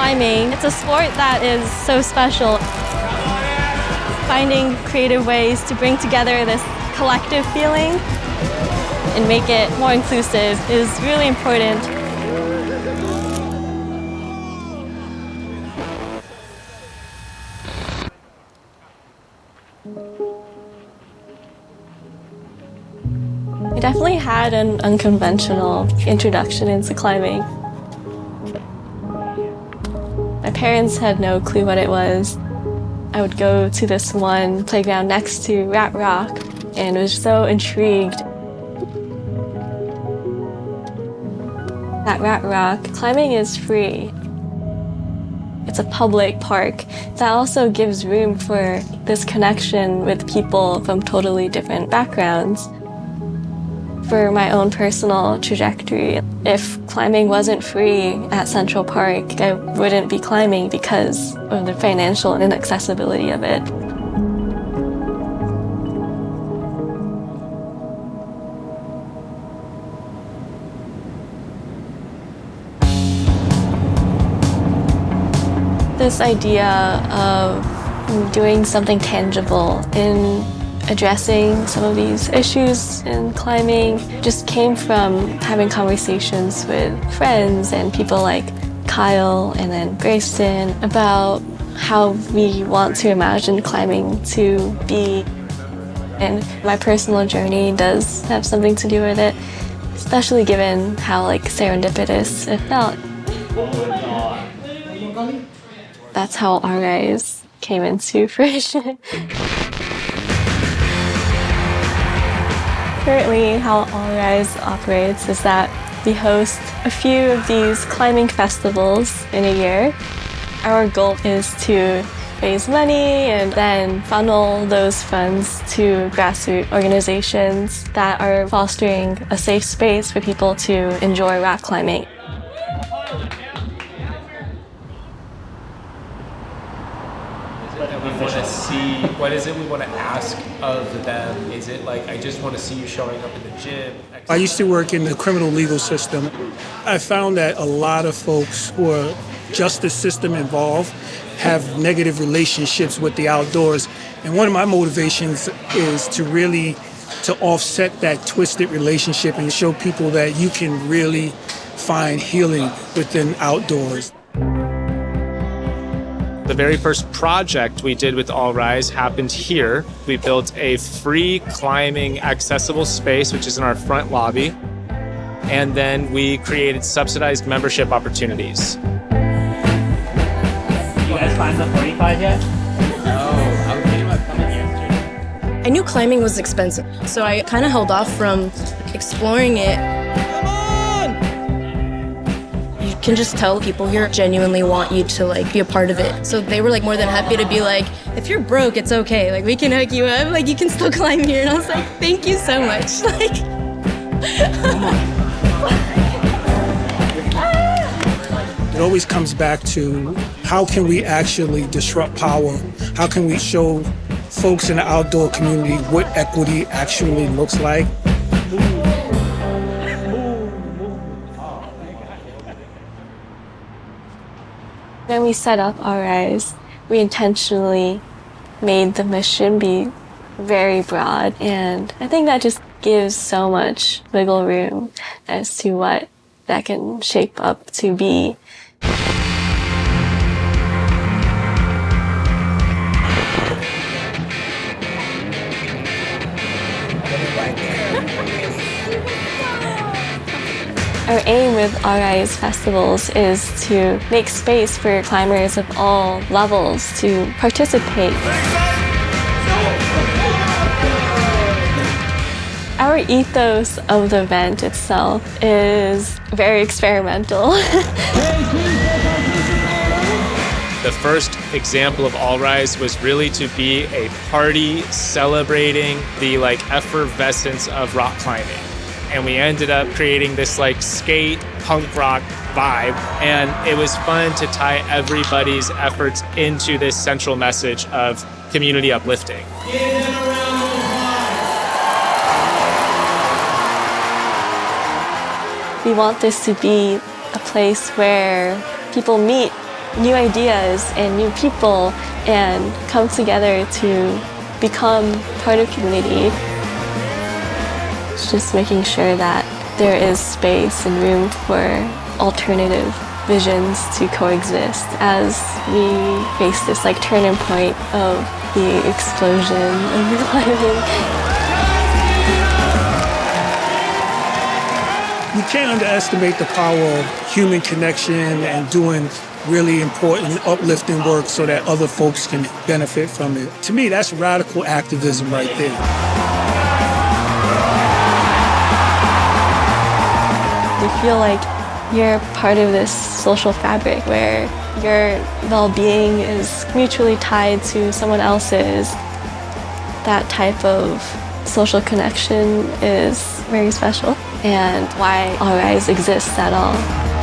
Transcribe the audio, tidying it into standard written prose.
climbing. It's a sport that is so special. Finding creative ways to bring together this collective feeling and make it more inclusive is really important. I definitely had an unconventional introduction into climbing. My parents had no clue what it was. I would go to this one playground next to Rat Rock and was so intrigued. At Rat Rock, climbing is free. It's a public park that also gives room for this connection with people from totally different backgrounds. For my own personal trajectory, if climbing wasn't free at Central Park, I wouldn't be climbing because of the financial inaccessibility of it. This idea of doing something tangible in addressing some of these issues in climbing just came from having conversations with friends and people like Kyle and then Grayson about how we want to imagine climbing to be. And my personal journey does have something to do with it, especially given how serendipitous it felt. That's how Rise came into fruition. Currently, how All Rise operates is that we host a few of these climbing festivals in a year. Our goal is to raise money and then funnel those funds to grassroots organizations that are fostering a safe space for people to enjoy rock climbing. What is it we want to ask of them? Is it like, I just want to see you showing up in the gym? I used to work in the criminal legal system. I found that a lot of folks who are justice system involved have negative relationships with the outdoors. And one of my motivations is to offset that twisted relationship and show people that you can really find healing within outdoors. The very first project we did with All Rise happened here. We built a free climbing accessible space, which is in our front lobby. And then we created subsidized membership opportunities. You guys find the 45 yet? No, I was thinking about coming yesterday. I knew climbing was expensive, so I kind of held off from exploring it. You can just tell people here genuinely want you to be a part of it. So they were more than happy to be like, if you're broke, it's okay. We can hook you up. You can still climb here. And I was like, thank you so much. It always comes back to how can we actually disrupt power? How can we show folks in the outdoor community what equity actually looks like? When we set up All Rise, we intentionally made the mission be very broad, and I think that just gives so much wiggle room as to what that can shape up to be. Our aim with All Rise festivals is to make space for climbers of all levels to participate. Our ethos of the event itself is very experimental. The first example of All Rise was really to be a party celebrating the effervescence of rock climbing. And we ended up creating this skate punk rock vibe. And it was fun to tie everybody's efforts into this central message of community uplifting. We want this to be a place where people meet new ideas and new people and come together to become part of community. It's just making sure that there is space and room for alternative visions to coexist as we face this like turning point of the explosion of climbing. You can't underestimate the power of human connection and doing really important, uplifting work so that other folks can benefit from it. To me, that's radical activism right there. You feel like you're part of this social fabric where your well-being is mutually tied to someone else's. That type of social connection is very special and why All Rise exists at all.